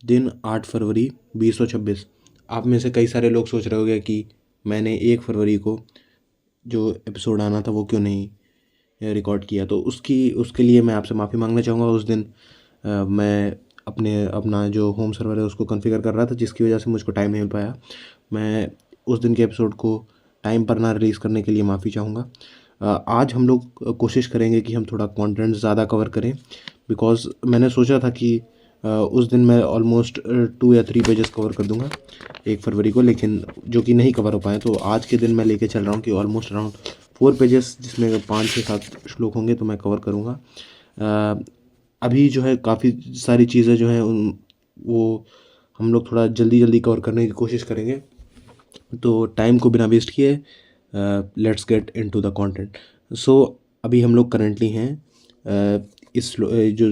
दिन 8 फरवरी 2026। आप में से कई सारे लोग सोच रहे होंगे कि मैंने 1 फरवरी को जो एपिसोड आना था वो क्यों नहीं रिकॉर्ड किया। तो उसके लिए मैं आपसे माफ़ी मांगना चाहूँगा। उस दिन मैं अपना जो होम सर्वर है उसको कॉन्फ़िगर कर रहा था, जिसकी वजह से मुझको टाइम नहीं मिल पाया। मैं उस दिन के एपिसोड को टाइम पर ना रिलीज़ करने के लिए माफ़ी चाहूँगा। आज हम लोग कोशिश करेंगे कि हम थोड़ा कंटेंट ज़्यादा कवर करें, बिकॉज़ मैंने सोचा था कि उस दिन मैं ऑलमोस्ट 2 या 3 पेजेस कवर कर दूंगा 1 फरवरी को, लेकिन जो कि नहीं कवर हो पाए। तो आज के दिन मैं लेके चल रहा हूँ कि ऑलमोस्ट अराउंड 4 पेजेस, जिसमें 5 से 7 श्लोक होंगे, तो मैं कवर करूँगा। अभी जो है काफ़ी सारी चीज़ें जो हैं वो हम लोग थोड़ा जल्दी जल्दी कवर करने की कोशिश करेंगे। तो टाइम को बिना वेस्ट किए let's get into the content. So अभी हम लोग करेंटली हैं जो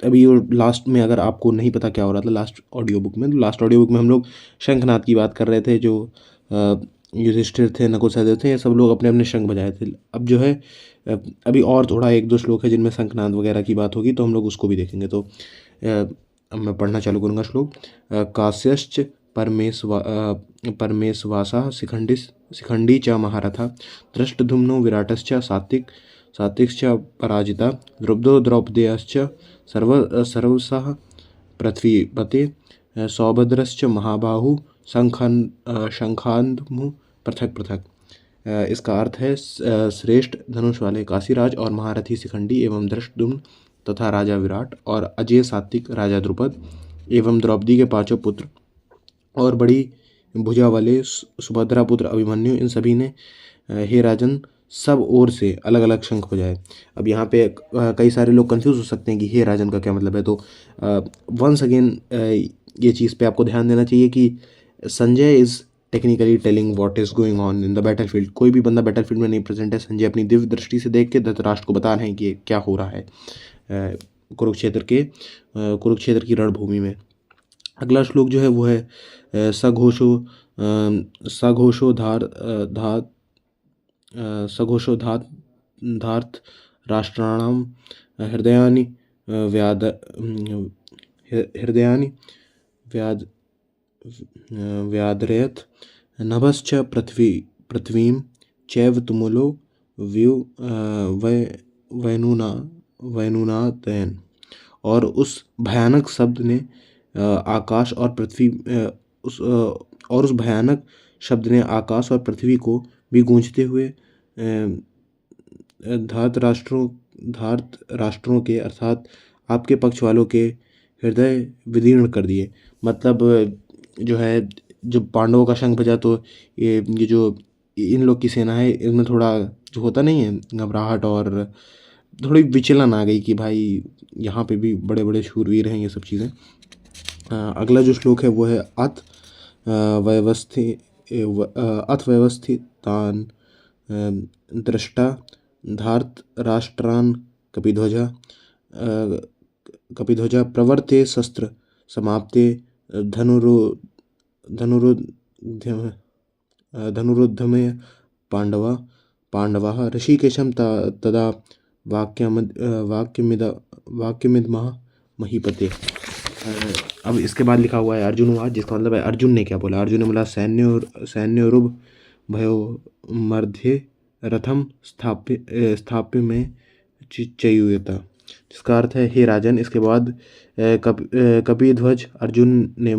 अभी लास्ट में, अगर आपको नहीं पता क्या हो रहा था लास्ट ऑडियो बुक में, तो लास्ट ऑडियो बुक में हम लोग शंखनाद की बात कर रहे थे। जो युधिष्ठिर थे, नकुल सहदेव थे, ये सब लोग अपने अपने शंख बजाए थे। अब जो है अभी और थोड़ा 1-2 श्लोक है जिनमें शंखनाद वगैरह की बात होगी, तो हम लोग उसको भी देखेंगे। तो अब मैं पढ़ना चालू करूँगा श्लोक। कास्यश्च परमेशवासा शिखंडी च महारथा दृष्टधुम्नो विराटश्च सात्विकश्च पराजिता द्रुब्धो द्रौपदेयश्च सर्वसः पृथ्वीपते सौभद्रश्च महाबाहु शंखान्धु पृथक पृथक। इसका अर्थ है श्रेष्ठ धनुष वाले काशीराज और महारथी शिखंडी एवं धृष्टद्युम्न तथा राजा विराट और अजय सात्विक राजा द्रुपद एवं द्रौपदी के 5 पुत्र और बड़ी भुजा वाले सुभद्रा पुत्र अभिमन्यु, इन सभी ने हे राजन सब ओर से अलग अलग शंख बजाए। अब यहाँ पे कई सारे लोग कंफ्यूज हो सकते हैं कि हे राजन का क्या मतलब है। तो वंस अगेन ये चीज़ पे आपको ध्यान देना चाहिए कि Sanjay is technically telling what is going on in the battlefield. कोई भी बंदा बैटलफील्ड में नहीं प्रेजेंट है। संजय अपनी दिव्य दृष्टि से देख के धृतराष्ट्र को बता रहे हैं कि क्या हो रहा है कुरुक्षेत्र की रणभूमि में। अगला श्लोक जो है वो है सघोषो धार्त राष्ट्राणाम हृदयानि व्याद हृदयानि व्याद व्याद्रयत् नभश्च पृथ्वीं चैव तुमुलो वैनुना वैनुनातयन। और उस भयानक शब्द ने आकाश और पृथ्वी और उस भयानक शब्द ने आकाश और पृथ्वी को भी गूंजते हुए धार्त राष्ट्रों के अर्थात आपके पक्ष वालों के हृदय विदीर्ण कर दिए। मतलब जो है, जब पांडवों का शंख बजा तो ये जो इन लोग की सेना है, इनमें थोड़ा जो होता नहीं है घबराहट और थोड़ी विचलन आ गई कि भाई यहाँ पे भी बड़े बड़े शूरवीर हैं, ये सब चीज़ें। अगला जो श्लोक है वो है अथ व्यवस्थितान दृष्टा धार्त राष्ट्रान कपिध्वजा प्रवर्ते शस्त्र समाप्ते धनुरुद्यम धनुरुद्धमय पांडवा ऋषिकेशम तदा वाक्यमिदमः महीपते। अब इसके बाद लिखा हुआ है अर्जुनवाद, जिसका मतलब है अर्जुन ने क्या बोला। अर्जुन ने बोला सैन्योरुभ भयो मध्य रथम स्थाप्य में चयुयता, जिसका अर्थ है हे राजन। इसके बाद कपिध्वज अर्जुन ने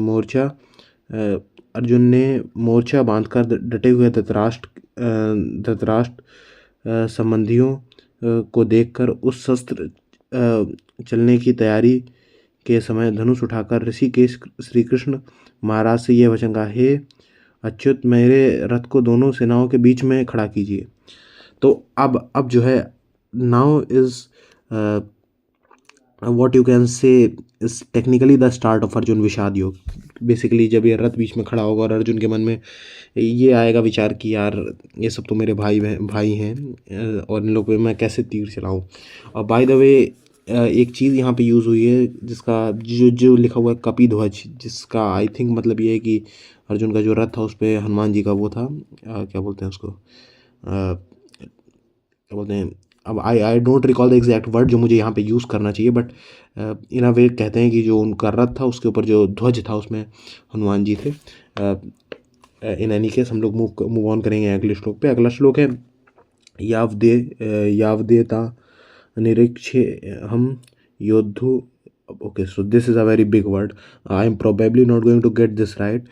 मोर्चा बांधकर डटे हुए धृतराष्ट्र संबंधियों को देखकर उस शस्त्र चलने की तैयारी के समय धनुष उठाकर ऋषिकेश श्री कृष्ण महाराज से यह वचन कहा, हे अच्युत, मेरे रथ को दोनों सेनाओं के बीच में खड़ा कीजिए। तो अब जो है now is what you can say is technically the start of Arjun विषाद योग। बेसिकली जब ये रथ बीच में खड़ा होगा और अर्जुन के मन में ये आएगा विचार कि यार ये सब तो मेरे भाई हैं और इन लोगों पे मैं कैसे तीर चलाऊं। और बाय द वे एक चीज़ यहाँ पे यूज़ हुई है जिसका जो लिखा हुआ है कपिध्वज, जिसका आई थिंक मतलब ये है कि अर्जुन का जो रथ था उस पर हनुमान जी का वो था, क्या बोलते हैं उसको, क्या बोलते हैं, अब I don't recall the exact word जो मुझे यहाँ पे यूज़ करना चाहिए, बट इन अ वे कहते हैं कि जो उनका रथ था उसके ऊपर जो ध्वज था उसमें हनुमान जी थे। इन एनी केस हम लोग मूव ऑन करेंगे अगले श्लोक पे। अगला श्लोक है यावदेता निरीक्षे हम योद्धु। Okay, so this is a very big word. I am probably not going to get this right.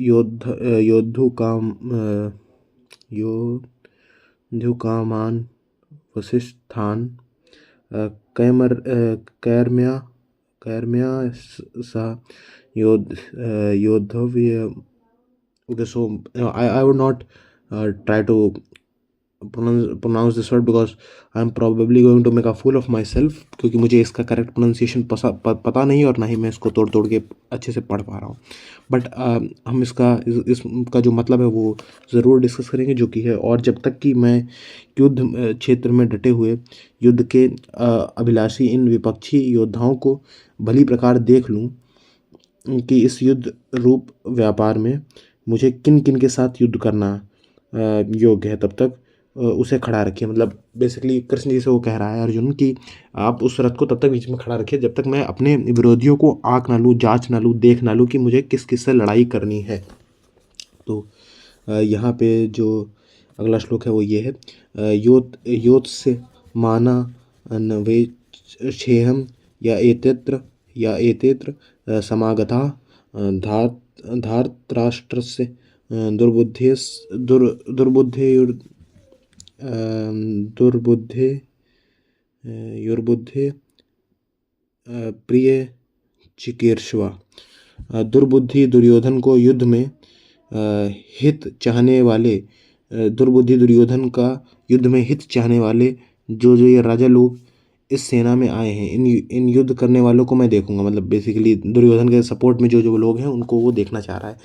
योद्धु काम योद्धु कामान वसिष्ठान कैर्म्या कैर्म्या सा योद्धव्य। Okay, so I would not try to pronounce this word because I am probably going to make a fool of myself, क्योंकि मुझे इसका correct pronunciation पता नहीं और ना ही मैं इसको तोड़ तोड़ के अच्छे से पढ़ पा रहा हूँ। बट हम इसका जो मतलब है वो ज़रूर डिस्कस करेंगे, जो कि है और जब तक कि मैं युद्ध क्षेत्र में डटे हुए युद्ध के अभिलाषी इन विपक्षी योद्धाओं को भली प्रकार देख लूँ कि इस युद्ध रूप व्यापार में मुझे किन किन के साथ युद्ध करना योग्य है, तब तक उसे खड़ा रखिए। मतलब बेसिकली कृष्ण जी से वो कह रहा है अर्जुन कि आप उस रथ को तब तक बीच में खड़ा रखिए जब तक मैं अपने विरोधियों को आँक ना लूँ, जांच ना लूँ, देख ना लूँ कि मुझे किस किस से लड़ाई करनी है। तो यहाँ पे जो अगला श्लोक है वो ये है, योत से माना नवे छेहम या एतेत्र समागता धार्तराष्ट्रस्य दुर्बुद्धे युर्बुद्धे प्रिय चिकीर्षवा। दुर्बुद्धि दुर्योधन को युद्ध में हित चाहने वाले दुर्बुद्धि दुर्योधन का युद्ध में हित चाहने वाले जो ये राजा लोग इस सेना में आए हैं, इन युद्ध करने वालों को मैं देखूंगा। मतलब बेसिकली दुर्योधन के सपोर्ट में जो लोग हैं उनको वो देखना चाह रहा है।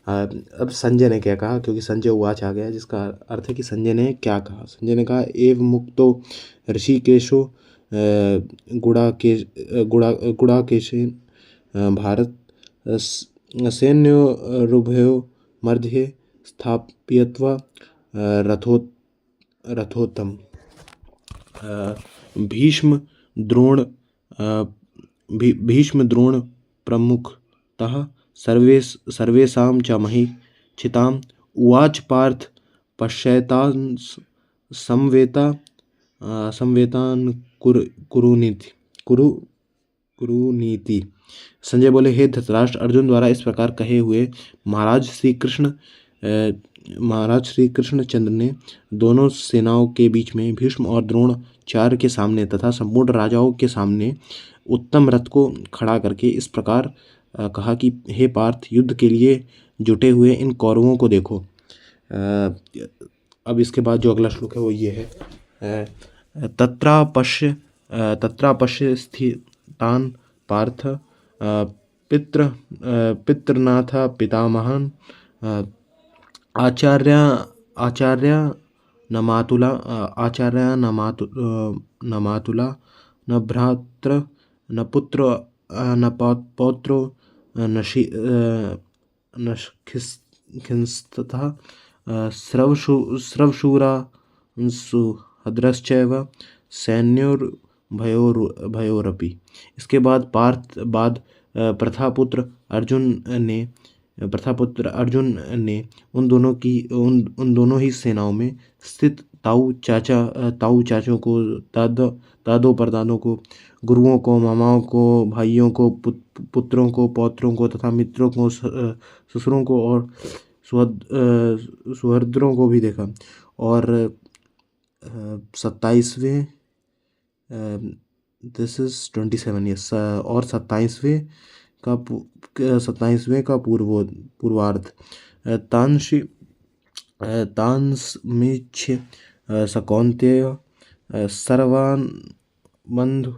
अब संजय ने क्या कहा, क्योंकि संजय उवाच आ गया, जिसका अर्थ है कि संजय ने क्या कहा। संजय ने कहा एव मुक्तो ऋषिकेशो गुड़ाकेशे भारत सैन्योरुभयो मध्ये स्थापयित्वा रथोत्तम। भीष्म द्रोण प्रमुखतः सर्वेषां च महिक्षिताम् उवाच पार्थ पश्यतान् समवेतान् कुरुनीति। संजय बोले, हे धृतराष्ट्र, अर्जुन द्वारा इस प्रकार कहे हुए महाराज श्री कृष्ण चंद्र ने दोनों सेनाओं के बीच में भीष्म और द्रोणाचार्य के सामने तथा संपूर्ण राजाओं के सामने उत्तम रथ को खड़ा करके इस प्रकार कहा कि हे पार्थ, युद्ध के लिए जुटे हुए इन कौरवों को देखो। अब इसके बाद जो अगला श्लोक है वो ये है, तत्रापश्य स्थितान् पार्थ पितृनाथ पितामहान् आचार्य न मातुला न भ्रात्र न पुत्र न पौत्रो न खिंस्तथा स्रवशूरा सुहद्रश्चैव सैन्योर्भयोरपि। इसके बाद प्रथापुत्र अर्जुन ने उन दोनों ही सेनाओं में स्थित ताऊ चाचों को, दादों परदादों को, गुरुओं को, मामाओं को, भाइयों को, पुत्रों को, पौत्रों को तथा मित्रों को, ससुरों को और सुहृदों को भी देखा। और 27वें दिस इज 27 यस और 27वें का पूर्वार्ध तांस्मिच्छ सकौन्तेय सर्वान् बन्धु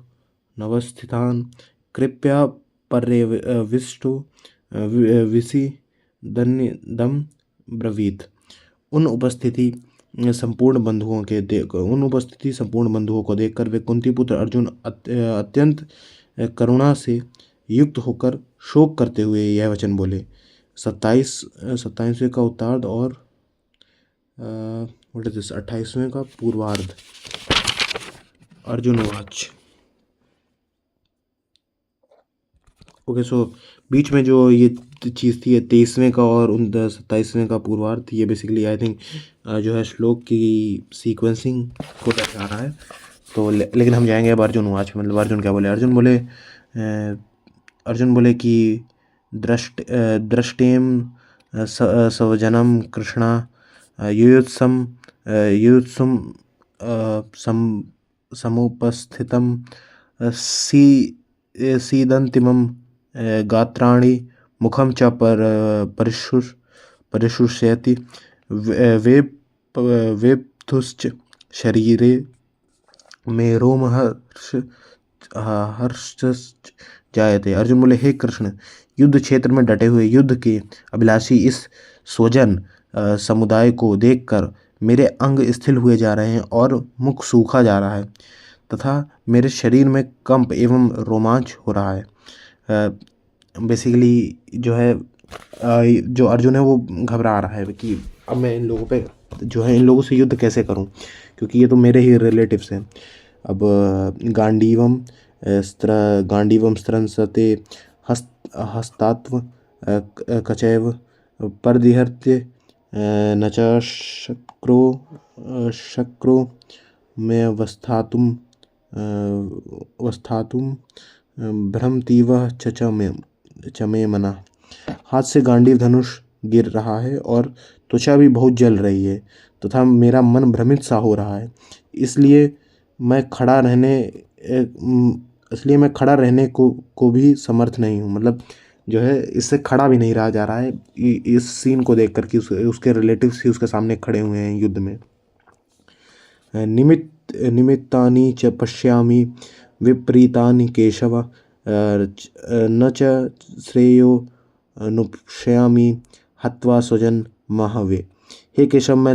नवस्थितान् कृपया पर्यविष्टो विषीदन्निदं ब्रवीत। उन उपस्थिति संपूर्ण बंधुओं को देखकर वे कुंती पुत्र अर्जुन अत्यंत करुणा से युक्त होकर शोक करते हुए यह वचन बोले। 27वें का उत्तरार्ध और 28वें का पूर्वार्ध। अर्जुन वाच। ओके, सो बीच में जो ये चीज़ थी, ये 23वें का और 27वें का पूर्वार्ध, ये बेसिकली आई थिंक जो है श्लोक की सीक्वेंसिंग को दर्शा रहा है। तो लेकिन हम जाएंगे अब अर्जुन वाच में। मतलब अर्जुन क्या बोले? अर्जुन बोले कि दृष्टेम स्वजनम कृष्णा युयुत्सम युयुत्सुम समुपस्थितम सीदंतिमं गात्राणि मुखं च परिशुष्यति वेप्तुश्च शरीरे में हर्षश्च जायते। अर्जुन बोले, हे कृष्ण, युद्ध क्षेत्र में डटे हुए युद्ध के अभिलाषी इस स्वजन समुदाय को देखकर मेरे अंग स्थिर हुए जा रहे हैं और मुख सूखा जा रहा है तथा मेरे शरीर में कंप एवं रोमांच हो रहा है। बेसिकली जो है जो अर्जुन है वो घबरा रहा है कि अब मैं इन लोगों पे जो है इन लोगों से युद्ध कैसे करूं, क्योंकि ये तो मेरे ही रिलेटिव्स हैं। अब गांडीवम स्त्रंसते हस्तात्व कचैव परदिहर्त्य न च शक्रो में अवस्थातुम भ्रमतीव चमे मना। हाथ से गांडीव धनुष गिर रहा है और त्वचा भी बहुत जल रही है तथा मेरा मन भ्रमित सा हो रहा है। इसलिए मैं खड़ा रहने को भी समर्थ नहीं हूँ। मतलब जो है इससे खड़ा भी नहीं रहा जा रहा है इस सीन को देख कर कि उसके रिलेटिव्स ही उसके सामने खड़े हुए हैं युद्ध में। निमित्तानि च पश्यामि विपरीतानि केशव न च श्रेयो नुपश्यामि हत्वा स्वजन महावे। हे केशव, मैं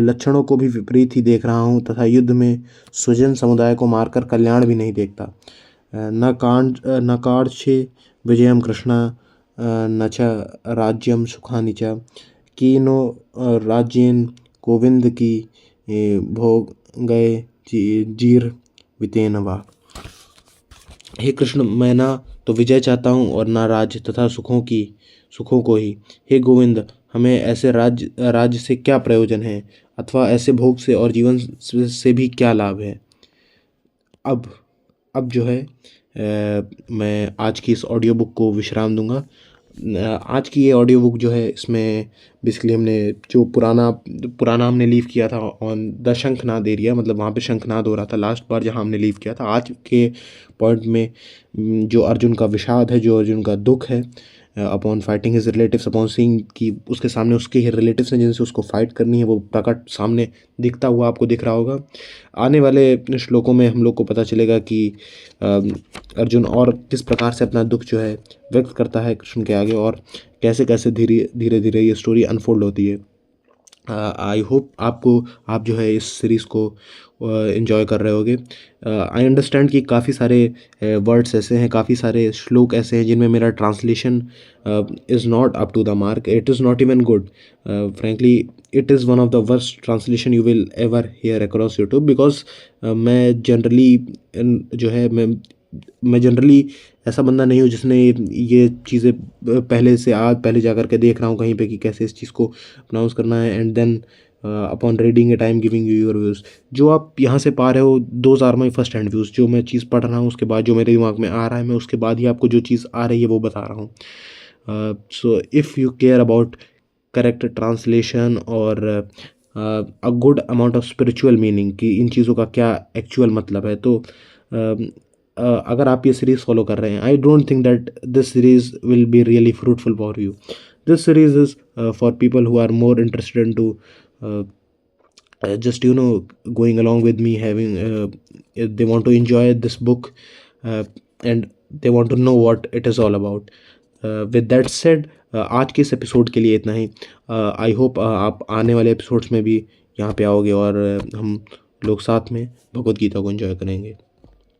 लक्षणों को भी विपरीत ही देख रहा हूँ तथा युद्ध में स्वजन समुदाय को मारकर कल्याण भी नहीं देखता। न कार्षे विजयम कृष्णा न च राज्यम सुखानि च कीनो राज्येन गोविंद की भोग गए जीर वितेन वा। हे कृष्ण, मैं ना तो विजय चाहता हूँ और ना राज्य तथा सुखों को ही। हे गोविंद, हमें ऐसे राज्य से क्या प्रयोजन है अथवा ऐसे भोग से और जीवन से भी क्या लाभ है। अब जो है मैं आज की इस ऑडियो बुक को विश्राम दूंगा। आज की ये ऑडियो बुक जो है इसमें बेसिकली हमने जो पुराना हमने लीव किया था ऑन द शंखनाद एरिया, मतलब वहाँ पे शंखनाद हो रहा था लास्ट बार जहाँ हमने लीव किया था। आज के पॉइंट में जो अर्जुन का विषाद है, जो अर्जुन का दुख है upon fighting his relatives, upon seeing कि उसके सामने उसके ही रिलेटिव्स हैं जिनसे उसको फाइट करनी है, वो प्रकट सामने दिखता हुआ आपको दिख रहा होगा। आने वाले श्लोकों में हम लोग को पता चलेगा कि अर्जुन और किस प्रकार से अपना दुख जो है व्यक्त करता है कृष्ण के आगे और कैसे कैसे धीरे धीरे ये स्टोरी अनफोल्ड होती है। आई होप आप जो है इस सीरीज़ को इन्जॉय कर रहे होगे। आई अंडरस्टैंड कि काफ़ी सारे वर्ड्स ऐसे हैं, काफ़ी सारे श्लोक ऐसे हैं जिनमें मेरा translation is not up to the mark. It is not even good. Frankly it is one of the worst translation you will ever hear across YouTube, because मैं जनरली ऐसा बंदा नहीं हूँ जिसने ये चीज़ें पहले जा कर के देख रहा हूँ कहीं पे कि कैसे इस चीज़ को प्रोनाउंस करना है, and then upon reading it I am giving you your views. जो आप यहाँ से पा रहे हो those are my first hand views. जो मैं चीज़ पढ़ रहा हूँ उसके बाद जो मेरे दिमाग में आ रहा है, मैं उसके बाद ही आपको जो चीज़ आ रही है वो बता रहा हूँ। So if you care about correct translation और a good amount of spiritual meaning कि इन चीज़ों का क्या एक्चुअल मतलब है, तो अगर आप ये सीरीज़ फॉलो कर रहे हैं, I don't think that this series will be really fruitful for you. This series is for people who are more interested in to just going along with me, having they want to enjoy this book and they want to know what it is all about. With that said, आज के इस episode के लिए इतना ही। I hope आप आने वाले episodes में भी यहाँ पे आओगे और हम लोग साथ में भगवद गीता को एंजॉय करेंगे।